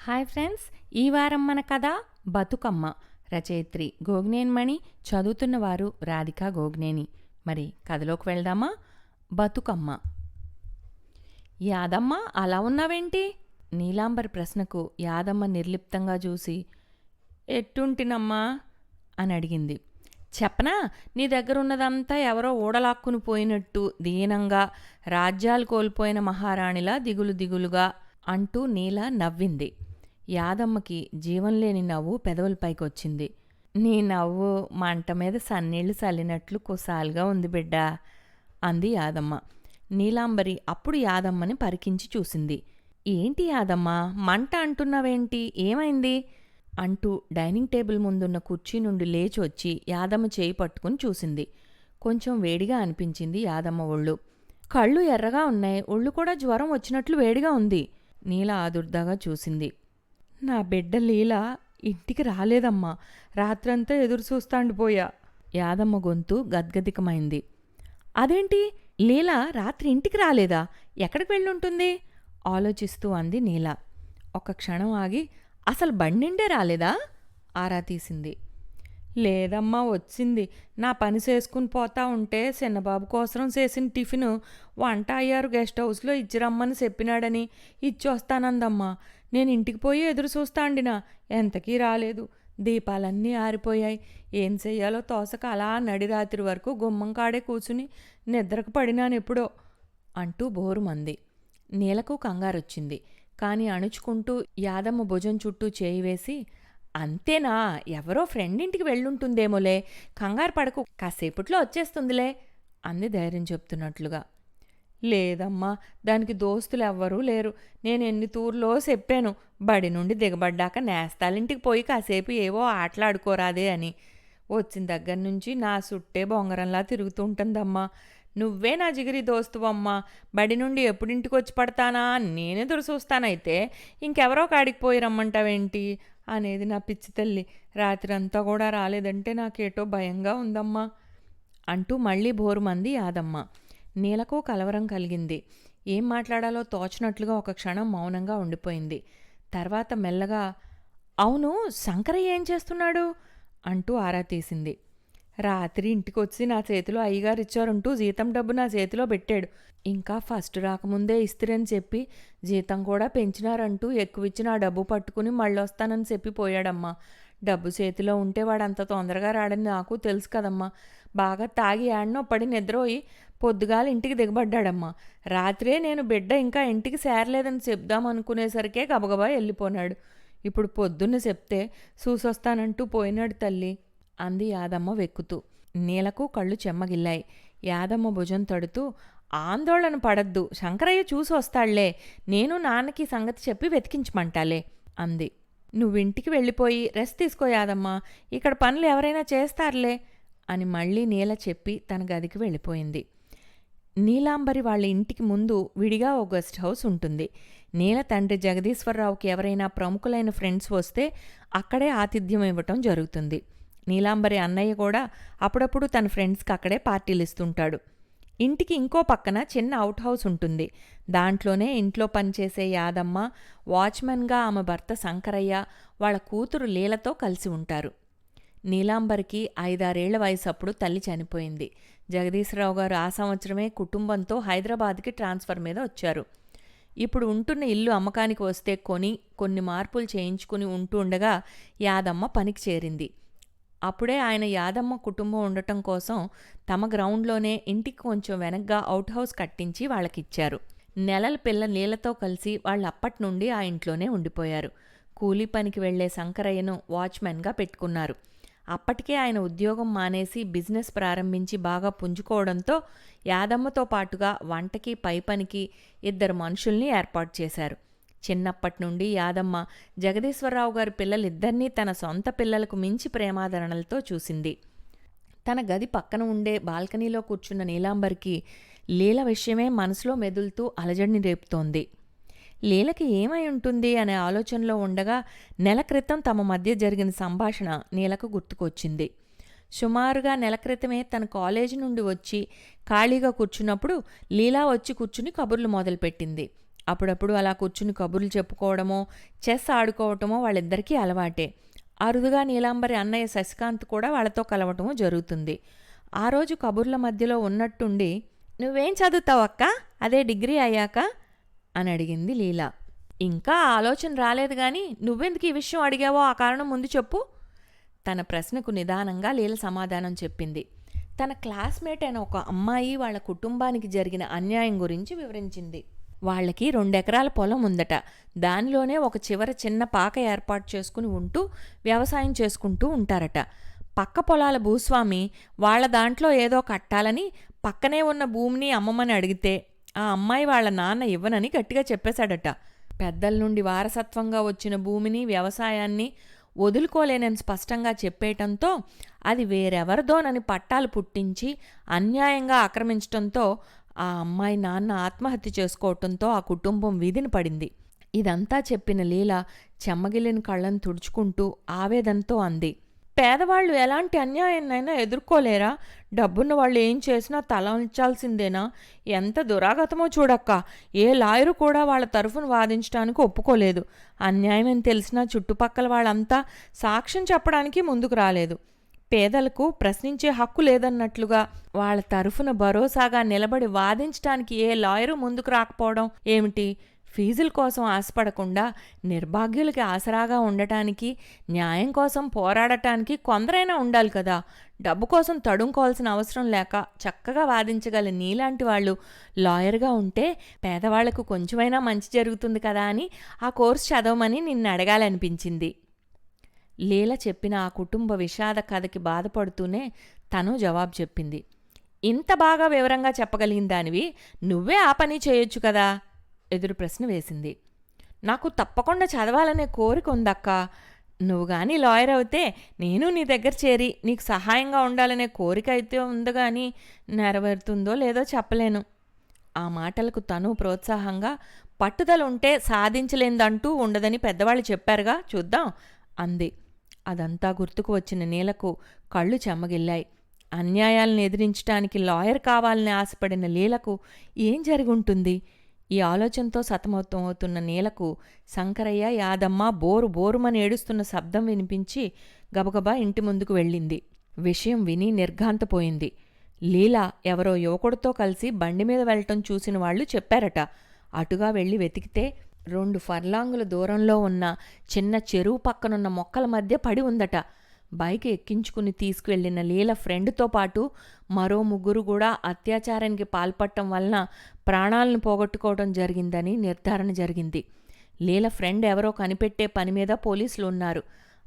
Hi friends, ఈ వారం మన కథ బతుకమ్మ. రచయిత్రి గోగ్నేనిమణి, చదువుతున్నవారు రాధికా గోగ్నేని. మరి కథలోకి వెళ్దామా? బతుకమ్మ. యాదమ్మ, అలా ఉన్నావేంటి? నీలాంబర్ ప్రశ్నకు యాదమ్మ నిర్లిప్తంగా చూసి, ఎట్టుంటినమ్మా అని అడిగింది. చెప్పనా, నీ దగ్గరున్నదంతా ఎవరో ఊడలాక్కుని పోయినట్టు దీనంగా, రాజ్యాలు కోల్పోయిన మహారాణిలా దిగులు దిగులుగా అంటూ నీల నవ్వింది. యాదమ్మకి జీవంలేని నవ్వు పెదవులపైకొచ్చింది. నీ నవ్వు మంట మీద సన్నీళ్లు చల్లినట్లు కుసాలుగా ఉంది బిడ్డా అంది యాదమ్మ. నీలాంబరి అప్పుడు యాదమ్మని పరికించి చూసింది. ఏంటి యాదమ్మ, మంట అంటున్నావేంటి, ఏమైంది అంటూ డైనింగ్ టేబుల్ ముందున్న కుర్చీ నుండి లేచి వచ్చి యాదమ్మ చేయి పట్టుకుని చూసింది. కొంచెం వేడిగా అనిపించింది యాదమ్మ ఒళ్ళు. కళ్ళు ఎర్రగా ఉన్నాయి, ఒళ్ళు కూడా జ్వరం వచ్చినట్లు వేడిగా ఉంది. నీల ఆదుర్దాగా చూసింది. నా బిడ్డ లీల ఇంటికి రాలేదమ్మా, రాత్రంతా ఎదురు చూస్తాండిపోయా. యాదమ్మ గొంతు గద్గదికమైంది. అదేంటి, లీల రాత్రి ఇంటికి రాలేదా? ఎక్కడికి వెళ్ళుంటుంది ఆలోచిస్తూ అంది నీల. ఒక క్షణం ఆగి, అసలు బండిండే రాలేదా ఆరా తీసింది. లేదమ్మా, వచ్చింది. నా పని చేసుకుని పోతా ఉంటే చిన్నబాబు కోసం చేసిన టిఫిను వంట అయ్యారు గెస్ట్ హౌస్లో ఇచ్చిరమ్మని చెప్పినాడని ఇచ్చొస్తానందమ్మా. నేను ఇంటికి పోయి ఎదురు చూస్తాండినా, ఎంతకీ రాలేదు. దీపాలన్నీ ఆరిపోయాయి. ఏం చెయ్యాలో తోసక అలా నడిరాత్రి వరకు గుమ్మం కాడే కూర్చుని నిద్రకు పడినానెప్పుడో అంటూ బోరుమంది. నీలకు కంగారొచ్చింది. కాని అణుచుకుంటూ యాదమ్మ భుజం చుట్టూ చేయి వేసి, అంతేనా, ఎవరో ఫ్రెండ్ ఇంటికి వెళ్ళుంటుందేమోలే, కంగారు పడకు, కాసేపట్లో వచ్చేస్తుందిలే అంది ధైర్యం చెప్తున్నట్లుగా. లేదమ్మా, దానికి దోస్తులు ఎవ్వరూ లేరు. నేను ఎన్ని తూర్లో చెప్పాను, బడి నుండి దిగబడ్డాక నేస్తాలింటికి పోయి కాసేపు ఏవో ఆటలాడుకోరాదే అని. వచ్చిన దగ్గర నుంచి నా సుట్టే బొంగరంలా తిరుగుతుంటుందమ్మా. నువ్వే నా జిగిరి దోస్తువమ్మా. బడి నుండి ఎప్పుడింటికి వచ్చి పడతానా నేనే చూస్తానైతే ఇంకెవరో కాడికి పోయి రమ్మంటావేంటి అనేది నా పిచ్చి తల్లి. రాత్రంతా కూడా రాలేదంటే నాకేటో భయంగా ఉందమ్మా అంటూ మళ్ళీ బోరుమంది యాదమ్మ. నీలకు కలవరం కలిగింది. ఏం మాట్లాడాలో తోచినట్లుగా ఒక క్షణం మౌనంగా ఉండిపోయింది. తర్వాత మెల్లగా, అవును, శంకరయ్య ఏం చేస్తున్నాడు అంటూ ఆరా తీసింది. రాత్రి ఇంటికొచ్చి నా చేతిలో అయ్యగారు ఇచ్చారంటూ జీతం డబ్బు నా చేతిలో పెట్టాడు. ఇంకా ఫస్ట్ రాకముందే ఇస్తిరని చెప్పి జీతం కూడా పెంచినారంటూ ఎక్కువిచ్చి నా డబ్బు పట్టుకుని మళ్ళొస్తానని చెప్పి పోయాడమ్మా. డబ్బు చేతిలో ఉంటే వాడు అంత తొందరగా రాడని నాకు తెలుసు కదమ్మా. బాగా తాగి ఆడనో పడి నిద్రపోయి పొద్దుగాల ఇంటికి దిగబడ్డాడమ్మా. రాత్రే నేను బిడ్డ ఇంకా ఇంటికి సేరలేదని చెప్దామనుకునేసరికే గబగబా వెళ్ళిపోనాడు. ఇప్పుడు పొద్దున్న చెప్తే చూసొస్తానంటూ పోయినాడు తల్లి అంది యాదమ్మ వెక్కుతూ. నీలకు కళ్ళు చెమ్మగిల్లాయి. యాదమ్మ భుజం తడుతూ, ఆందోళన పడద్దు, శంకరయ్య చూసి వస్తాళ్లే, నేను నాన్నకి సంగతి చెప్పి వెతికించమంటాలే అంది. నువ్వింటికి వెళ్ళిపోయి రెస్ట్ తీసుకో యాదమ్మ, ఇక్కడ పనులు ఎవరైనా చేస్తారులే అని మళ్ళీ నీల చెప్పి తన గదికి వెళ్ళిపోయింది. నీలాంబరి వాళ్ళ ఇంటికి ముందు విడిగా ఓ గెస్ట్ హౌస్ ఉంటుంది. నీల తండ్రి జగదీశ్వరరావుకి ఎవరైనా ప్రముఖులైన ఫ్రెండ్స్ వస్తే అక్కడే ఆతిథ్యం ఇవ్వటం జరుగుతుంది. నీలాంబరి అన్నయ్య కూడా అప్పుడప్పుడు తన ఫ్రెండ్స్కి అక్కడే పార్టీలు ఇస్తుంటాడు. ఇంటికి ఇంకో పక్కన చిన్న అవుట్ హౌస్ ఉంటుంది. దాంట్లోనే ఇంట్లో పనిచేసే యాదమ్మ, వాచ్మెన్గా ఆమె భర్త శంకరయ్య, వాళ్ళ కూతురు లీలతో కలిసి ఉంటారు. నీలాంబరికి 5-6 ఏళ్ల వయసప్పుడు తల్లి చనిపోయింది. జగదీశ్వరరావు గారు ఆ సంవత్సరమే కుటుంబంతో హైదరాబాద్కి ట్రాన్స్ఫర్ మీద వచ్చారు. ఇప్పుడు ఉంటున్న ఇల్లు అమ్మకానికి వస్తే కొని కొన్ని మార్పులు చేయించుకుని ఉంటూ ఉండగా యాదమ్మ పనికి చేరింది. అప్పుడే ఆయన యాదమ్మ కుటుంబం ఉండటం కోసం తమ గ్రౌండ్లోనే ఇంటికి కొంచెం వెనగ్గా అవుట్ హౌస్ కట్టించి వాళ్ళకిచ్చారు. నెలల పిల్ల నీళ్లతో కలిసి వాళ్ళు అప్పటి నుండి ఆ ఇంట్లోనే ఉండిపోయారు. కూలీ పనికి వెళ్లే శంకరయ్యను వాచ్మెన్గా పెట్టుకున్నారు. అప్పటికే ఆయన ఉద్యోగం మానేసి బిజినెస్ ప్రారంభించి బాగా పుంజుకోవడంతో యాదమ్మతో పాటుగా వంటకి పై పనికి 2 మనుషుల్ని ఏర్పాటు చేశారు. చిన్నప్పటి నుండి యాదమ్మ జగదీశ్వరరావు గారి పిల్లలిద్దరినీ తన సొంత పిల్లలకు మించి ప్రేమాదరణలతో చూసింది. తన గది పక్కన ఉండే బాల్కనీలో కూర్చున్న నీలాంబరికి లీల విషయమే మనసులో మెదులుతూ అలజడిని రేపుతోంది. లీలకి ఏమై ఉంటుంది అనే ఆలోచనలో ఉండగా నెల క్రితం తమ మధ్య జరిగిన సంభాషణ నీలకు గుర్తుకొచ్చింది. సుమారుగా నెల క్రితమే తన కాలేజీ నుండి వచ్చి ఖాళీగా కూర్చున్నప్పుడు లీలా వచ్చి కూర్చుని కబుర్లు మొదలుపెట్టింది. అప్పుడప్పుడు అలా కూర్చుని కబుర్లు చెప్పుకోవడమో చెస్ ఆడుకోవటమో వాళ్ళిద్దరికీ అలవాటే. అరుదుగా నీలాంబరి అన్నయ్య శశికాంత్ కూడా వాళ్ళతో కలవటమో జరుగుతుంది. ఆ రోజు కబుర్ల మధ్యలో ఉన్నట్టుండి, "నువ్వేం చదువుతావక్కా, అదే డిగ్రీ అయ్యాక?" అని అడిగింది లీలా. "ఇంకా ఆలోచన రాలేదు గాని నువ్వెందుకు ఈ విషయం అడిగావో ఆ కారణం ముందు చెప్పు." తన ప్రశ్నకు నిదానంగా లీల సమాధానం చెప్పింది. తన క్లాస్మేట్ అయిన ఒక అమ్మాయి వాళ్ళ కుటుంబానికి జరిగిన అన్యాయం గురించి వివరించింది. వాళ్ళకి 2 ఎకరాల పొలం ఉందట. దానిలోనే ఒక చివర చిన్న పాక ఏర్పాటు చేసుకుని ఉంటూ వ్యవసాయం చేసుకుంటూ ఉంటారట. పక్క పొలాల భూస్వామి వాళ్ళ దాంట్లో ఏదో కట్టాలని పక్కనే ఉన్న భూమిని అమ్మమని అడిగితే ఆ అమ్మాయి వాళ్ళ నాన్న ఇవ్వనని గట్టిగా చెప్పేశాడట. పెద్దల నుండి వారసత్వంగా వచ్చిన భూమిని, వ్యవసాయాన్ని వదులుకోలేనని స్పష్టంగా చెప్పేయటంతో అది వేరెవరిదోనని పట్టాలు పుట్టించి అన్యాయంగా ఆక్రమించటంతో ఆ అమ్మాయి నాన్న ఆత్మహత్య చేసుకోవటంతో ఆ కుటుంబం వీధిన పడింది. ఇదంతా చెప్పిన లీల చెమ్మగిలిన కళ్ళను తుడుచుకుంటూ ఆవేదనతో అంది. "పేదవాళ్లు ఎలాంటి అన్యాయాన్నైనా ఎదుర్కోలేరా? డబ్బున్న వాళ్ళు ఏం చేసినా తల ఉంచాల్సిందేనా? ఎంత దురాగతమో చూడక్క. ఏ లాయరు కూడా వాళ్ళ తరఫున వాదించడానికి ఒప్పుకోలేదు. అన్యాయమని తెలిసినా చుట్టుపక్కల వాళ్ళంతా సాక్ష్యం చెప్పడానికి ముందుకు రాలేదు. పేదలకు ప్రశ్నించే హక్కు లేదన్నట్లుగా వాళ్ళ తరఫున భరోసాగా నిలబడి వాదించడానికి ఏ లాయరు ముందుకు రాకపోవడం ఏమిటి? ఫీజుల కోసం ఆశపడకుండా నిర్భాగ్యులకి ఆసరాగా ఉండటానికి, న్యాయం కోసం పోరాడటానికి కొందరైనా ఉండాలి కదా. డబ్బు కోసం తడుముకోవాల్సిన అవసరం లేక చక్కగా వాదించగల నీలాంటి వాళ్ళు లాయర్గా ఉంటే పేదవాళ్లకు కొంచెమైనా మంచి జరుగుతుంది కదా అని ఆ కోర్సు చదవమని నిన్ను అడగాలనిపించింది." లీల చెప్పిన ఆ కుటుంబ విషాద కథకి బాధపడుతూనే తను జవాబు చెప్పింది. "ఇంత బాగా వివరంగా చెప్పగలిగిన దానివి నువ్వే ఆ పని చేయొచ్చు కదా?" ఎదురు ప్రశ్న వేసింది. "నాకు తప్పకుండా చదవాలనే కోరిక ఉందక్కా. నువ్వు గాని లాయర్ అవుతే నేను నీ దగ్గర చేరి నీకు సహాయంగా ఉండాలనే కోరిక అయితే ఉంది గాని నెరవేరుతుందో లేదో చెప్పలేను." ఆ మాటలకు తను ప్రోత్సాహంగా, "పట్టుదల ఉంటే సాధించలేందంటూ ఉండదని పెద్దవాళ్ళు చెప్పారుగా, చూద్దాం" అంది. అదంతా గుర్తుకు వచ్చిన నీలకు కళ్ళు చెమ్మగిల్లాయి. అన్యాయాలను ఎదిరించటానికి లాయర్ కావాలని ఆశపడిన లీలకు ఏం జరిగుంటుంది? ఈ ఆలోచనతో సతమతమవుతున్న నీలకు శంకరయ్య, యాదమ్మ బోరు బోరుమని ఏడుస్తున్న శబ్దం వినిపించి గబగబా ఇంటి ముందుకు వెళ్ళింది. విషయం విని నిర్ఘాంతపోయింది. లీల ఎవరో యువకుడితో కలిసి బండిమీద వెళ్లటం చూసిన వాళ్లు చెప్పారట. అటుగా వెళ్లి వెతికితే 2 ఫర్లాంగుల దూరంలో ఉన్న చిన్న చెరువు పక్కనున్న మొక్కల మధ్య పడి ఉందట. బైక్ ఎక్కించుకుని తీసుకువెళ్లిన లీల ఫ్రెండ్తో పాటు మరో 3 కూడా అత్యాచారానికి పాల్పడటం వలన ప్రాణాలను పోగొట్టుకోవడం జరిగిందని నిర్ధారణ జరిగింది. లీల ఫ్రెండ్ ఎవరో కనిపెట్టే పని మీద పోలీసులు ఉన్నారు.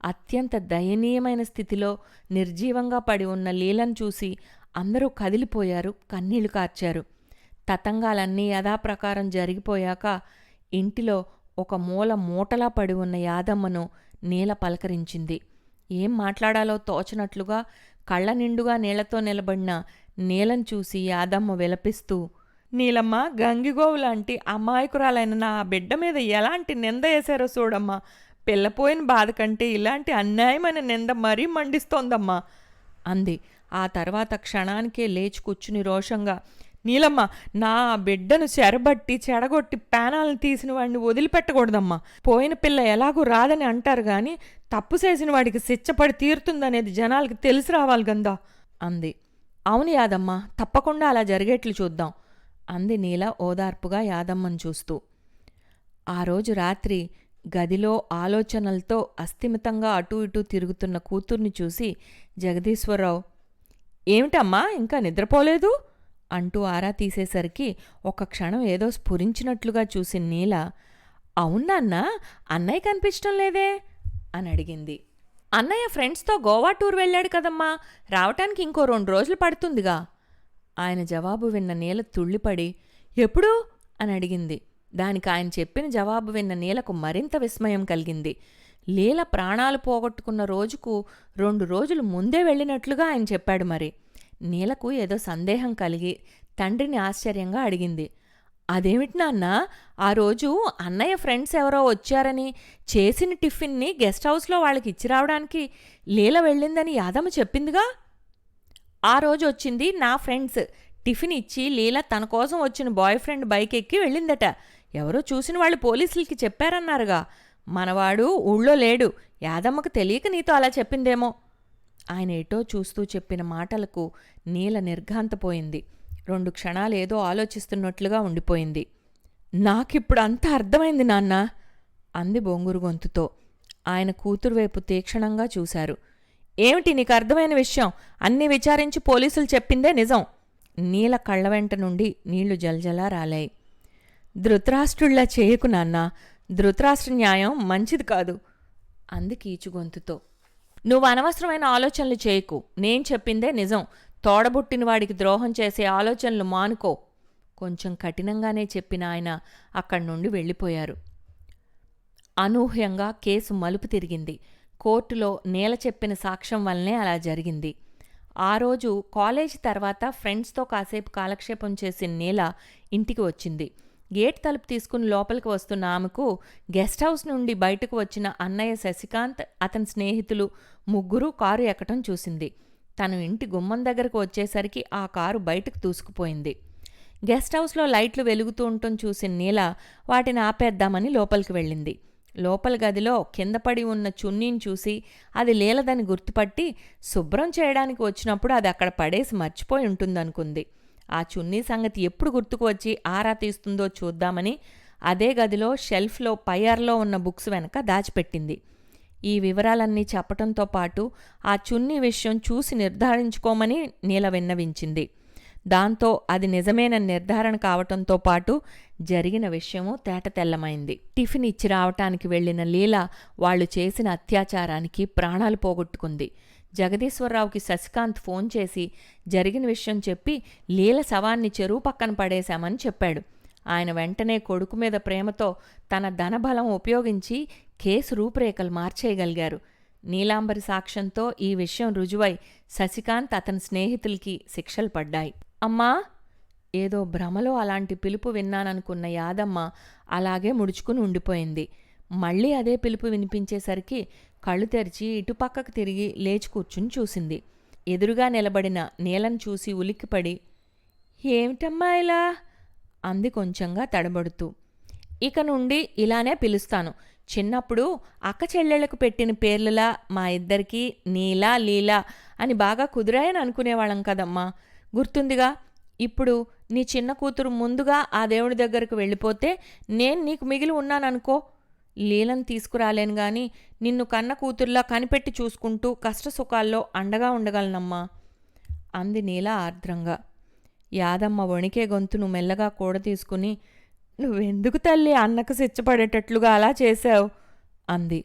అత్యంత దయనీయమైన స్థితిలో నిర్జీవంగా పడి ఉన్న లీలను చూసి అందరూ కదిలిపోయారు, కన్నీళ్లు కార్చారు. తతంగాలన్నీ యథాప్రకారం జరిగిపోయాక ఇంటిలో ఒక మూల మూటలా పడి ఉన్న యాదమ్మను నీల పలకరించింది. ఏం మాట్లాడాలో తోచనట్లుగా కళ్ళ నిండుగా నీళ్లతో నిలబడిన నీలను చూసి యాదమ్మ విలపిస్తూ, "నీలమ్మ, గంగిగోవులాంటి అమాయకురాలైన నా బిడ్డ మీద ఎలాంటి నింద వేశారో చూడమ్మా. పిల్లపోయిన బాధ కంటే ఇలాంటి అన్యాయమైన నింద మరీ మండిస్తోందమ్మా" అంది. ఆ తర్వాత క్షణానికే లేచి కూర్చుని రోషంగా, "నీలమ్మ, నా బిడ్డను చెరబట్టి చెడగొట్టి ప్రాణాలను తీసిన వాడిని వదిలిపెట్టకూడదమ్మా. పోయిన పిల్ల ఎలాగూ రాదని అంటారు గాని తప్పు చేసిన వాడికి శిక్షపడి తీరుతుందనేది జనాలకి తెలిసి రావాలి గందా" అంది. "అవును యాదమ్మ, తప్పకుండా అలా జరిగేట్లు చూద్దాం" అంది నీల ఓదార్పుగా యాదమ్మను చూస్తూ. ఆ రోజు రాత్రి గదిలో ఆలోచనలతో అస్థిమితంగా అటూ ఇటూ తిరుగుతున్న కూతుర్ని చూసి జగదీశ్వరరావు, "ఏమిటమ్మా, ఇంకా నిద్రపోలేదు?" అంటూ ఆరా తీసేసరికి ఒక క్షణం ఏదో స్ఫురించినట్లుగా చూసి నీల, "అవునన్నా, అన్నయ్య కనిపించడం లేదే" అని అడిగింది. "అన్నయ్య ఫ్రెండ్స్తో గోవా టూర్ వెళ్ళాడు కదమ్మా, రావటానికి ఇంకో 2 రోజులు పడుతుందిగా" ఆయన జవాబు విన్న నీల తుళ్ళిపడి, "ఎప్పుడు?" అని అడిగింది. దానికి ఆయన చెప్పిన జవాబు విన్న నీలకు మరింత విస్మయం కలిగింది. లీల ప్రాణాలు పోగొట్టుకున్న రోజుకు 2 రోజులు ముందే వెళ్ళినట్లుగా ఆయన చెప్పాడు. మరి నీలకు ఏదో సందేహం కలిగి తండ్రిని ఆశ్చర్యంగా అడిగింది. "అదేమిటి నాన్నా, ఆ రోజు అన్నయ్య ఫ్రెండ్స్ ఎవరో వచ్చారని చేసిన టిఫిన్ని గెస్ట్ హౌస్లో వాళ్ళకి ఇచ్చి రావడానికి లీల వెళ్ళిందని యాదమ్మ చెప్పిందిగా." "ఆ రోజు వచ్చింది నా ఫ్రెండ్స్. టిఫిన్ ఇచ్చి లీల తన కోసం వచ్చిన బాయ్ ఫ్రెండ్ బైక్ ఎక్కి వెళ్ళిందట. ఎవరో చూసిన వాళ్ళు పోలీసులకి చెప్పారన్నారుగా. మనవాడు ఊళ్ళో లేడు, యాదమ్మకు తెలియక నీతో అలా చెప్పిందేమో. ఆయన ఎటో చూస్తూ చెప్పిన మాటలకు నీల నిర్ఘాంతపోయింది. 2 క్షణాలేదో ఆలోచిస్తున్నట్లుగా ఉండిపోయింది. నాకిప్పుడు అంతా అర్థమైంది నాన్నా అంది బొంగురు గొంతుతో. ఆయన కూతురు వైపు తీక్షణంగా చూశారు. ఏమిటి నీకు అర్థమైన విషయం? అన్నీ విచారించి పోలీసులు చెప్పిందే నిజం. నీల కళ్ళ వెంట నుండి నీళ్లు జల్జలా రాలాయి. ధృతరాష్ట్రుళ్లా చేయకు నాన్నా, ధృతరాష్ట్ర న్యాయం మంచిది కాదు అంది కీచుగొంతుతో. నువ్వు అనవసరమైన ఆలోచనలు చేయకు, నేను చెప్పిందే నిజం. తోడబుట్టినవాడికి ద్రోహం చేసే ఆలోచనలు మానుకో కొంచెం కఠినంగానే చెప్పిన ఆయన అక్కడి నుండి వెళ్ళిపోయారు. అనూహ్యంగా కేసు మలుపు తిరిగింది. కోర్టులో నీల చెప్పిన సాక్ష్యం వల్లనే అలా జరిగింది. ఆ రోజు కాలేజీ తర్వాత ఫ్రెండ్స్తో కాసేపు కాలక్షేపం చేసిన నీల ఇంటికి వచ్చింది. గేట్ తలుపు తీసుకుని లోపలికి వస్తున్న ఆమెకు గెస్ట్ హౌస్ నుండి బయటకు వచ్చిన అన్నయ్య శశికాంత్, అతని స్నేహితులు ముగ్గురు కారు ఎక్కటం చూసింది. తను ఇంటి గుమ్మం దగ్గరకు వచ్చేసరికి ఆ కారు బయటకు దూసుకుపోయింది. గెస్ట్ హౌస్లో లైట్లు వెలుగుతూ ఉండటం చూసిన నీల వాటిని ఆపేద్దామని లోపలికి వెళ్ళింది. లోపల గదిలో కిందపడి ఉన్న చున్నీని చూసి అది లీలదని గుర్తుపట్టి శుభ్రం చేయడానికి వచ్చినప్పుడు అది అక్కడ పడేసి మర్చిపోయి ఉంటుందనుకుంది. ఆ చున్నీ సంగతి ఎప్పుడు గుర్తుకు వచ్చి ఆరా తీస్తుందో చూద్దామని అదే గదిలో షెల్ఫ్లో పైర్లో ఉన్న బుక్స్ వెనక దాచిపెట్టింది. ఈ వివరాలన్నీ చెప్పటంతో పాటు ఆ చున్నీ విషయం చూసి నిర్ధారించుకోమని నీల విన్నవించింది. దాంతో అది నిజమేనని నిర్ధారణ కావటంతో పాటు జరిగిన విషయము తేటతెల్లమైంది. టిఫిన్ ఇచ్చి రావటానికి వెళ్లిన లీల వాళ్లు చేసిన అత్యాచారానికి ప్రాణాలు పోగొట్టుకుంది. జగదీశ్వరరావుకి శశికాంత్ ఫోన్ చేసి జరిగిన విషయం చెప్పి లీల శవాన్ని చెరువు పక్కన పడేశామని చెప్పాడు. ఆయన వెంటనే కొడుకు మీద ప్రేమతో తన ధనబలం ఉపయోగించి కేసు రూపురేఖలు మార్చేయగలిగారు. నీలాంబరి సాక్ష్యంతో ఈ విషయం రుజువై శశికాంత్ అతని స్నేహితులకి శిక్షలు పడ్డాయి. అమ్మా, ఏదో భ్రమలో అలాంటి పిలుపు విన్నాననుకున్న యాదమ్మ అలాగే ముడుచుకుని ఉండిపోయింది. మళ్లీ అదే పిలుపు వినిపించేసరికి కళ్ళు తెరిచి ఇటుపక్కకు తిరిగి లేచి కూర్చుని చూసింది. ఎదురుగా నిలబడిన నీలను చూసి ఉలిక్కిపడి, ఏమిటమ్మా ఇలా అంది కొంచెంగా తడబడుతూ. ఇక నుండి ఇలానే పిలుస్తాను. చిన్నప్పుడు అక్క చెల్లెళ్లకు పెట్టిన పేర్లలా మా ఇద్దరికీ నీలా లీలా అని బాగా కుదిరాయని అనుకునేవాళ్ళం కదమ్మా, గుర్తుందిగా. ఇప్పుడు నీ చిన్న కూతురు ముందుగా ఆ దేవుడి దగ్గరకు వెళ్ళిపోతే నేను నీకు మిగిలి ఉన్నాననుకో. లీలను తీసుకురాలేను గాని నిన్ను కన్న కూతుర్లా కనిపెట్టి చూసుకుంటూ కష్టసుఖాల్లో అండగా ఉండగలనమ్మా అంది నీల ఆర్ద్రంగా. యాదమ్మ వణికే గొంతును మెల్లగా కూడతీసుకుని, నువ్వెందుకు తల్లి అన్నకు శిక్షపడేటట్లుగా అలా చేశావు అంది.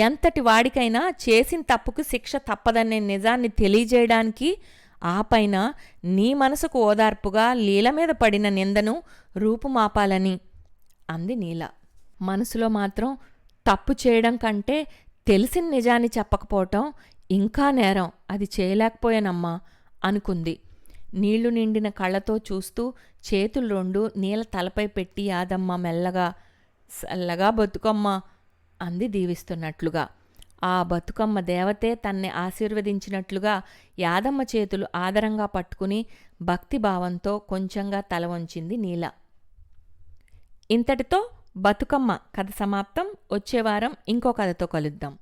ఎంతటి వాడికైనా చేసిన తప్పుకు శిక్ష తప్పదనే నిజాన్ని తెలియజేయడానికి, ఆ పైన నీ మనసుకు ఓదార్పుగా లీల మీద పడిన నిందను రూపుమాపాలని అంది నీల. మనసులో మాత్రం తప్పు చేయడం కంటే తెలిసిన నిజాన్ని చెప్పకపోవటం ఇంకా నేరం, అది చేయలేకపోయానమ్మా అనుకుంది. నీళ్లు నిండిన కళ్ళతో చూస్తూ చేతులు 2 నీల తలపై పెట్టి యాదమ్మ మెల్లగా, సల్లగా బతుకమ్మ అంది దీవిస్తున్నట్లుగా. ఆ బతుకమ్మ దేవతే తన్ని ఆశీర్వదించినట్లుగా యాదమ్మ చేతులు ఆదరంగా పట్టుకుని భక్తిభావంతో కొంచెంగా తల వంచింది నీల. ఇంతటితో బతుకమ్మ కథ సమాప్తం. వచ్చే వారం ఇంకో కథతో కలుద్దాం.